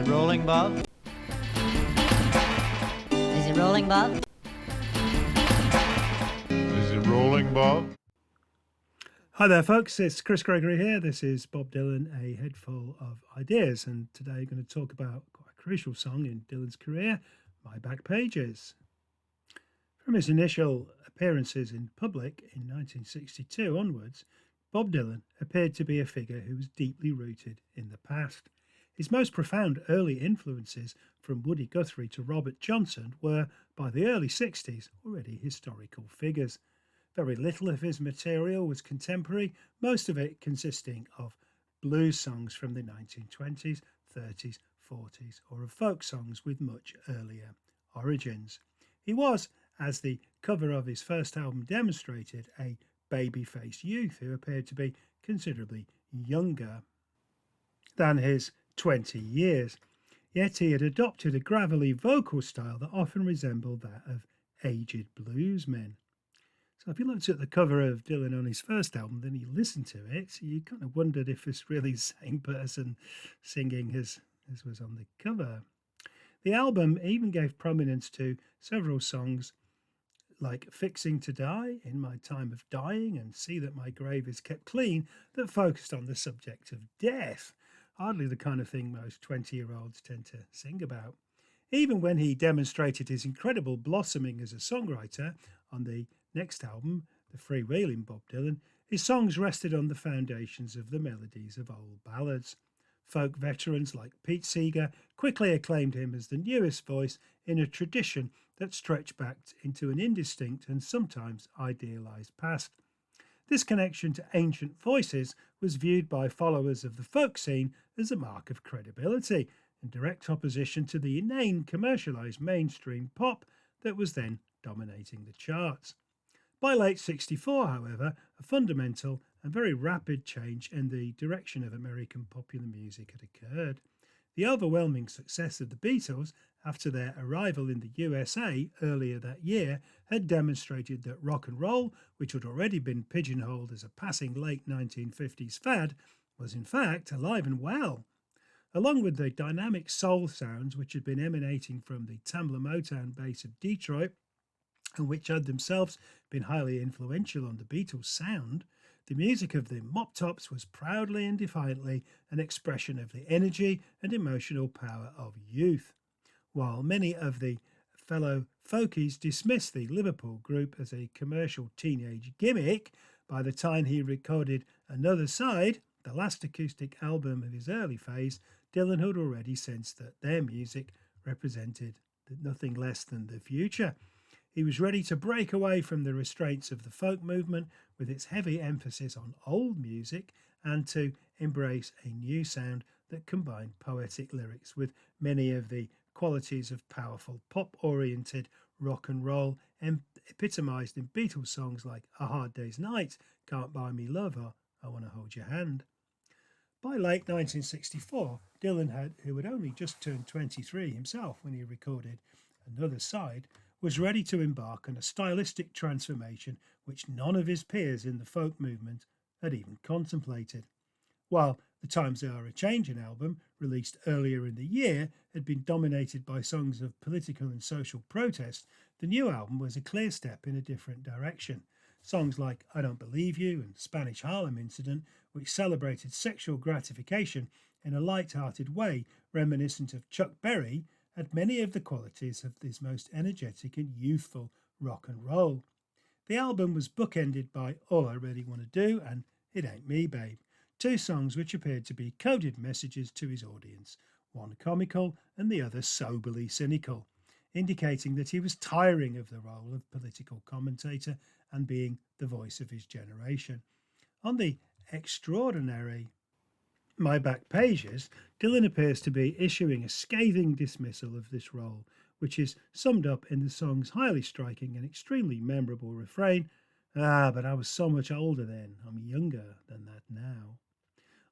it rolling, Bob? Is it rolling, Bob? Is it rolling, Bob? Hi there, folks. It's Chris Gregory here. This is Bob Dylan, a head full of ideas. And today I'm going to talk about quite a crucial song in Dylan's career, My Back Pages. From his initial appearances in public in 1962 onwards, Bob Dylan appeared to be a figure who was deeply rooted in the past. His most profound early influences, from Woody Guthrie to Robert Johnson, were, by the early 60s, already historical figures. Very little of his material was contemporary, most of it consisting of blues songs from the 1920s, 30s, 40s, or of folk songs with much earlier origins. He was, as the cover of his first album demonstrated, a baby-faced youth who appeared to be considerably younger than his 20 years. Yet he had adopted a gravelly vocal style that often resembled that of aged bluesmen. So if you looked at the cover of Dylan on his first album, then you listened to it, you kind of wondered if it's really the same person singing as was on the cover. The album even gave prominence to several songs like Fixing to Die, In My Time of Dying, and See That My Grave Is Kept Clean, that focused on the subject of death. Hardly the kind of thing most 20-year-olds tend to sing about. Even when he demonstrated his incredible blossoming as a songwriter on the next album, The Freewheeling Bob Dylan, his songs rested on the foundations of the melodies of old ballads. Folk veterans like Pete Seeger quickly acclaimed him as the newest voice in a tradition that stretched back into an indistinct and sometimes idealised past. This connection to ancient voices was viewed by followers of the folk scene as a mark of credibility, in direct opposition to the inane commercialised mainstream pop that was then dominating the charts. By late 64, however, a fundamental and very rapid change in the direction of American popular music had occurred. The overwhelming success of the Beatles after their arrival in the USA earlier that year had demonstrated that rock and roll, which had already been pigeonholed as a passing late 1950s fad, was in fact alive and well. Along with the dynamic soul sounds which had been emanating from the Tamla Motown base of Detroit, and which had themselves been highly influential on the Beatles' sound, the music of the Mop Tops was proudly and defiantly an expression of the energy and emotional power of youth. While many of the fellow folkies dismissed the Liverpool group as a commercial teenage gimmick, by the time he recorded Another Side, the last acoustic album of his early phase, Dylan had already sensed that their music represented nothing less than the future. He was ready to break away from the restraints of the folk movement with its heavy emphasis on old music and to embrace a new sound that combined poetic lyrics with many of the qualities of powerful pop-oriented rock and roll epitomised in Beatles songs like A Hard Day's Night, Can't Buy Me Love, or I Want to Hold Your Hand. By late 1964, Dylan, who had only just turned 23 himself when he recorded Another Side, was ready to embark on a stylistic transformation which none of his peers in the folk movement had even contemplated. While the Times Are a-Changin' album, released earlier in the year, had been dominated by songs of political and social protest, the new album was a clear step in a different direction. Songs like I Don't Believe You and Spanish Harlem Incident, which celebrated sexual gratification in a light-hearted way reminiscent of Chuck Berry, had many of the qualities of his most energetic and youthful rock and roll. The album was bookended by All I Really Want to Do and It Ain't Me, Babe, two songs which appeared to be coded messages to his audience, one comical and the other soberly cynical, indicating that he was tiring of the role of political commentator and being the voice of his generation. On the extraordinary My Back Pages, Dylan appears to be issuing a scathing dismissal of this role, which is summed up in the song's highly striking and extremely memorable refrain, but I was so much older then, I'm younger than that now.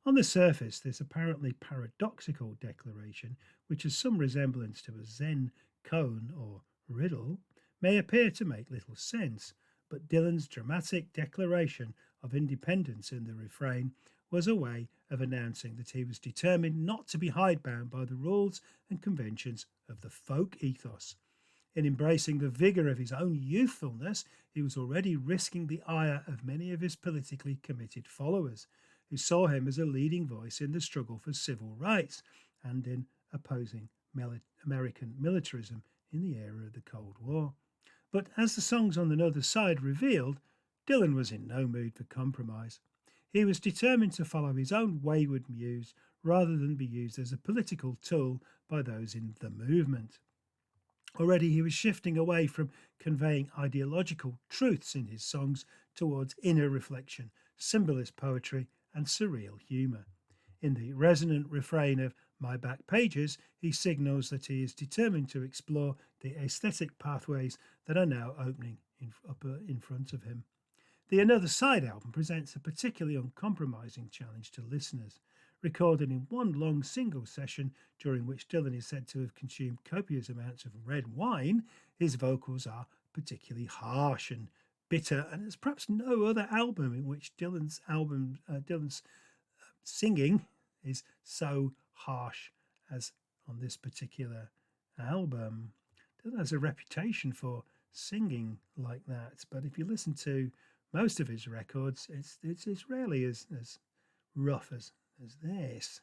On the surface, this apparently paradoxical declaration, which has some resemblance to a Zen koan or riddle, may appear to make little sense, but Dylan's dramatic declaration of independence in the refrain was a way of announcing that he was determined not to be hidebound by the rules and conventions of the folk ethos. In embracing the vigour of his own youthfulness, he was already risking the ire of many of his politically committed followers, who saw him as a leading voice in the struggle for civil rights and in opposing American militarism in the era of the Cold War. But as the songs on the other side revealed, Dylan was in no mood for compromise. He was determined to follow his own wayward muse rather than be used as a political tool by those in the movement. Already he was shifting away from conveying ideological truths in his songs towards inner reflection, symbolist poetry, and surreal humour. In the resonant refrain of My Back Pages, he signals that he is determined to explore the aesthetic pathways that are now opening in front of him. The Another Side album presents a particularly uncompromising challenge to listeners. Recorded in one long single session during which Dylan is said to have consumed copious amounts of red wine, his vocals are particularly harsh and bitter, and there's perhaps no other album in which Dylan's singing is so harsh as on this particular album. Dylan has a reputation for singing like that, but if you listen to most of his records, it's rarely as rough as this.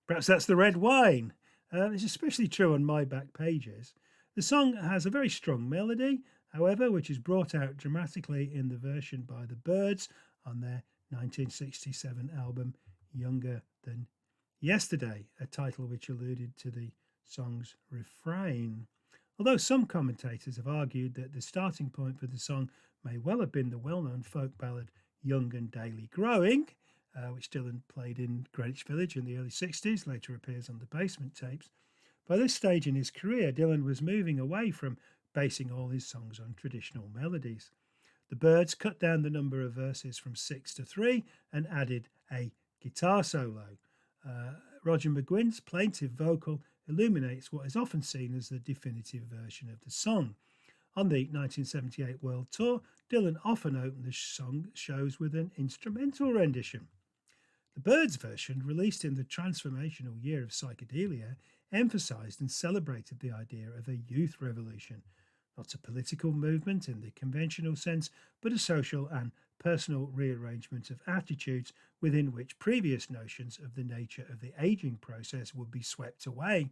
Perhaps that's the red wine. It's especially true on My Back Pages. The song has a very strong melody, however, which is brought out dramatically in the version by the Byrds on their 1967 album Younger Than Yesterday, a title which alluded to the song's refrain. Although some commentators have argued that the starting point for the song may well have been the well-known folk ballad Young and Daily Growing, which Dylan played in Greenwich Village in the early 60s, later appears on the Basement tapes. By this stage in his career, Dylan was moving away from basing all his songs on traditional melodies. The Byrds cut down the number of verses from 6 to 3 and added a guitar solo. Roger McGuinn's plaintive vocal illuminates what is often seen as the definitive version of the song. On the 1978 World Tour, Dylan often opened the song shows with an instrumental rendition. The Byrds version, released in the transformational year of psychedelia, emphasised and celebrated the idea of a youth revolution, not a political movement in the conventional sense, but a social and personal rearrangement of attitudes within which previous notions of the nature of the ageing process would be swept away.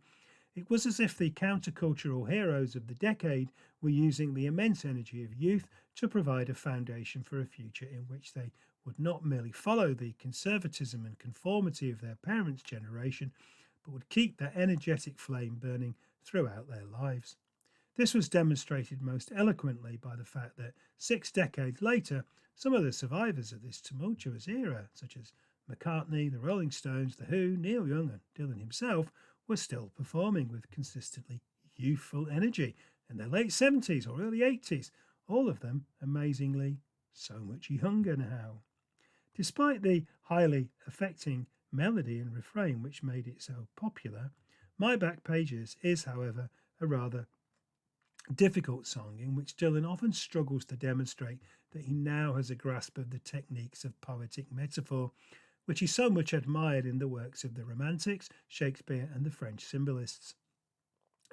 It was as if the countercultural heroes of the decade were using the immense energy of youth to provide a foundation for a future in which they would not merely follow the conservatism and conformity of their parents' generation, but would keep that energetic flame burning throughout their lives. This was demonstrated most eloquently by the fact that 6 decades later, some of the survivors of this tumultuous era, such as McCartney, the Rolling Stones, The Who, Neil Young and Dylan himself, were still performing with consistently youthful energy in their late 70s or early 80s, all of them amazingly so much younger now. Despite the highly affecting melody and refrain which made it so popular, My Back Pages is, however, a rather difficult song in which Dylan often struggles to demonstrate that he now has a grasp of the techniques of poetic metaphor, which he so much admired in the works of the Romantics, Shakespeare and the French symbolists.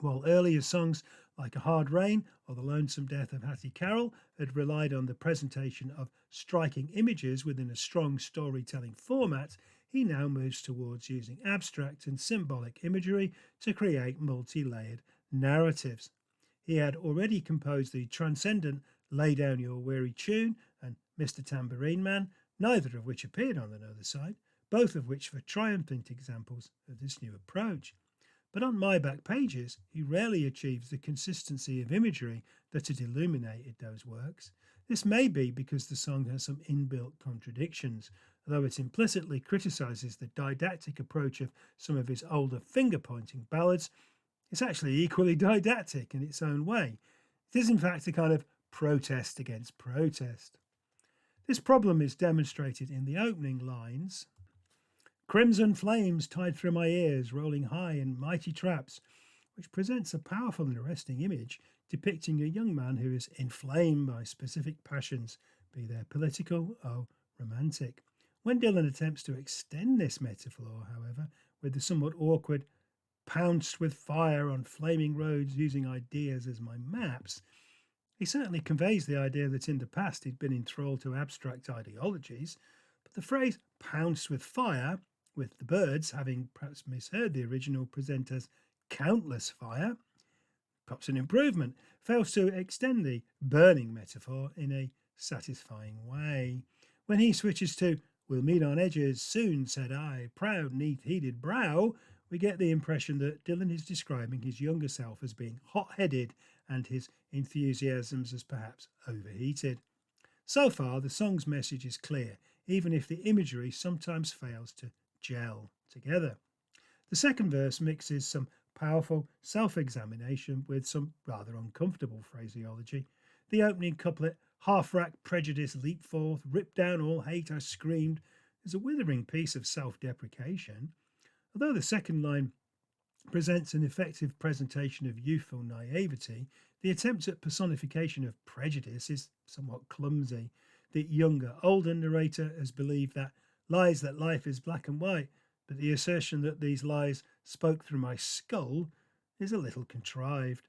While earlier songs like A Hard Rain or The Lonesome Death of Hattie Carroll had relied on the presentation of striking images within a strong storytelling format, he now moves towards using abstract and symbolic imagery to create multi-layered narratives. He had already composed the transcendent Lay Down Your Weary Tune and Mr. Tambourine Man, neither of which appeared on the other side, both of which were triumphant examples of this new approach. But on My Back Pages, he rarely achieves the consistency of imagery that had illuminated those works. This may be because the song has some inbuilt contradictions. Although it implicitly criticises the didactic approach of some of his older finger-pointing ballads, it's actually equally didactic in its own way. It is in fact a kind of protest against protest. This problem is demonstrated in the opening lines. Crimson flames tied through my ears, rolling high in mighty traps, which presents a powerful and arresting image depicting a young man who is inflamed by specific passions, be they political or romantic. When Dylan attempts to extend this metaphor, however, with the somewhat awkward pounced with fire on flaming roads using ideas as my maps, he certainly conveys the idea that in the past he'd been enthralled to abstract ideologies, but the phrase pounced with fire, with the birds having perhaps misheard the original present as countless fire, perhaps an improvement, fails to extend the burning metaphor in a satisfying way. When he switches to "We'll meet on edges soon," said I, proud neath heated brow, we get the impression that Dylan is describing his younger self as being hot-headed and his enthusiasms as perhaps overheated. So far, the song's message is clear, even if the imagery sometimes fails to gel together. The second verse mixes some powerful self-examination with some rather uncomfortable phraseology. The opening couplet, "Half-rack prejudice leap forth, rip down all hate, I screamed," is a withering piece of self-deprecation. Although the second line presents an effective presentation of youthful naivety, the attempt at personification of prejudice is somewhat clumsy. The younger, older narrator has believed that life is black and white, but the assertion that these lies spoke through my skull is a little contrived.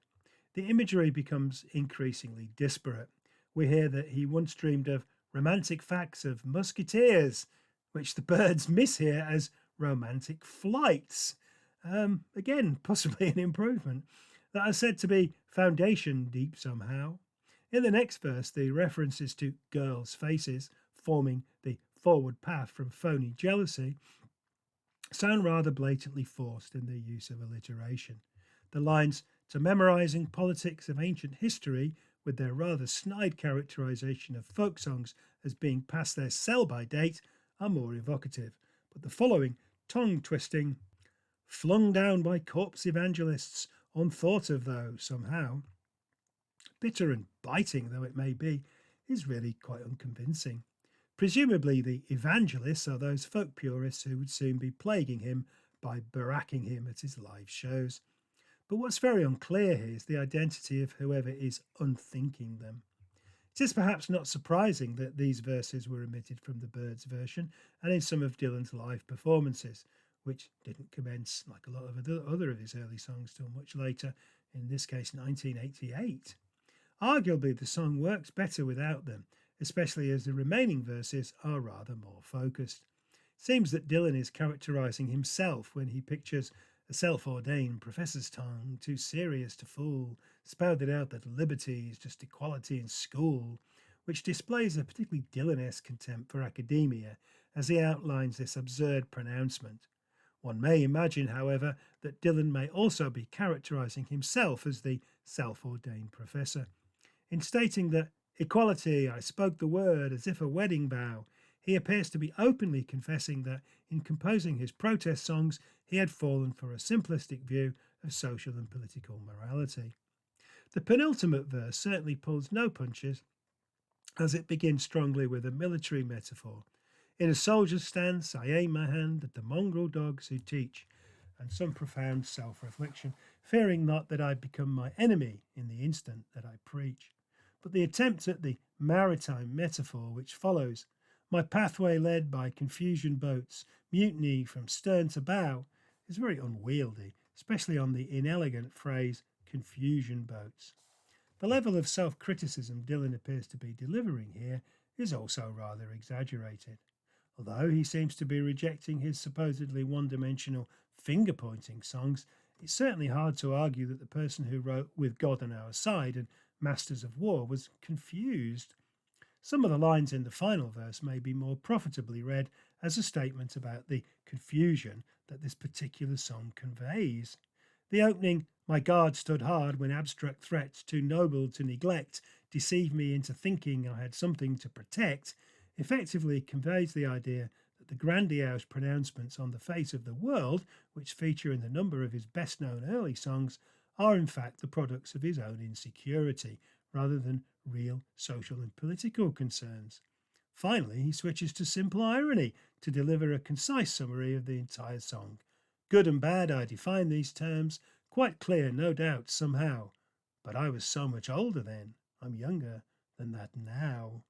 The imagery becomes increasingly disparate. We hear that he once dreamed of romantic facts of musketeers, which the birds mishear as romantic flights. Again, possibly an improvement. That are said to be foundation deep somehow. In the next verse, the references to girls' faces forming the forward path from phony jealousy sound rather blatantly forced in their use of alliteration. The lines "to memorizing politics of ancient history," with their rather snide characterization of folk songs as being past their sell-by date, are more evocative. But the following tongue-twisting, "flung down by corpse evangelists, unthought of though, somehow," bitter and biting though it may be, is really quite unconvincing. Presumably the evangelists are those folk purists who would soon be plaguing him by barracking him at his live shows. But what's very unclear here is the identity of whoever is unthinking them. It is perhaps not surprising that these verses were omitted from the Byrds version and in some of Dylan's live performances, which didn't commence, like a lot of other of his early songs, till much later, in this case 1988. Arguably, the song works better without them, especially as the remaining verses are rather more focused. It seems that Dylan is characterising himself when he pictures a self-ordained professor's tongue, too serious to fool, spouted out that liberty is just equality in school, which displays a particularly Dylan-esque contempt for academia as he outlines this absurd pronouncement. One may imagine, however, that Dylan may also be characterising himself as the self-ordained professor. In stating that "equality, I spoke the word as if a wedding vow," he appears to be openly confessing that in composing his protest songs he had fallen for a simplistic view of social and political morality. The penultimate verse certainly pulls no punches, as it begins strongly with a military metaphor. "In a soldier's stance I aim my hand at the mongrel dogs who teach," and some profound self-reflection, fearing not that I become my enemy in the instant that I preach. But the attempt at the maritime metaphor which follows, "my pathway led by confusion boats, mutiny from stern to bow," is very unwieldy, especially on the inelegant phrase "confusion boats." The level of self-criticism Dylan appears to be delivering here is also rather exaggerated. Although he seems to be rejecting his supposedly one-dimensional finger-pointing songs, it's certainly hard to argue that the person who wrote "With God on Our Side" and "Masters of War" was confused. Some of the lines in the final verse may be more profitably read as a statement about the confusion that this particular song conveys. The opening, "My guard stood hard when abstract threats too noble to neglect deceived me into thinking I had something to protect," effectively conveys the idea that the grandiose pronouncements on the face of the world, which feature in a number of his best-known early songs, are in fact the products of his own insecurity, rather than real social and political concerns. Finally, he switches to simple irony to deliver a concise summary of the entire song. "Good and bad, I define these terms, quite clear, no doubt, somehow. But I was so much older then, I'm younger than that now."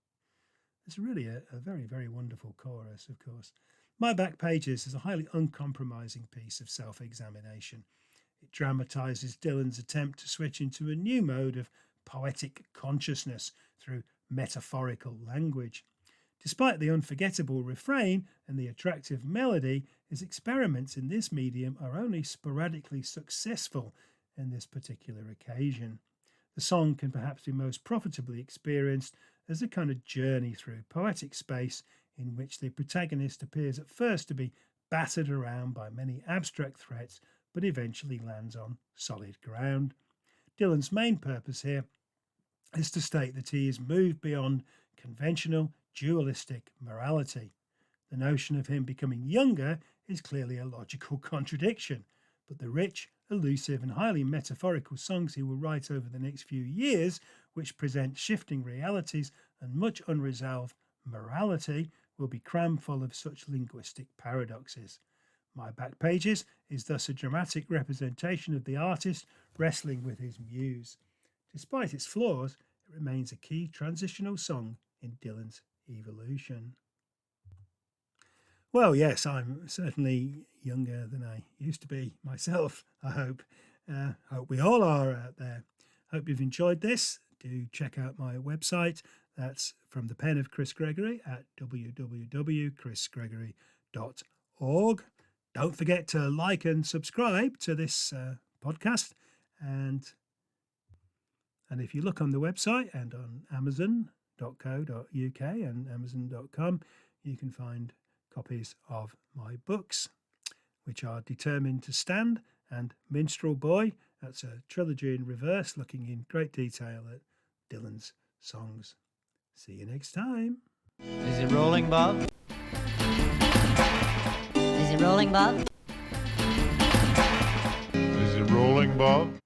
It's really a very, very wonderful chorus, of course. My Back Pages is a highly uncompromising piece of self-examination. It dramatises Dylan's attempt to switch into a new mode of poetic consciousness through metaphorical language. Despite the unforgettable refrain and the attractive melody, his experiments in this medium are only sporadically successful in this particular occasion. The song can perhaps be most profitably experienced as a kind of journey through poetic space in which the protagonist appears at first to be battered around by many abstract threats, but eventually lands on solid ground. Dylan's main purpose here is to state that he is moved beyond conventional dualistic morality. The notion of him becoming younger is clearly a logical contradiction, but the rich, elusive and highly metaphorical songs he will write over the next few years, which present shifting realities and much unresolved morality, will be crammed full of such linguistic paradoxes. My Back Pages is thus a dramatic representation of the artist wrestling with his muse. Despite its flaws, it remains a key transitional song in Dylan's evolution. Well, yes, I'm certainly younger than I used to be myself, I hope. Hope we all are out there. Hope you've enjoyed this. Do check out my website. That's from the pen of Chris Gregory at www.chrisgregory.org. Don't forget to like and subscribe to this podcast. And if you look on the website and on amazon.co.uk and amazon.com, you can find copies of my books, which are Determined to Stand and Minstrel Boy. That's a trilogy in reverse, looking in great detail at Dylan's songs. See you next time. Is it rolling, Bob? Is it rolling, Bob? Is it rolling, Bob?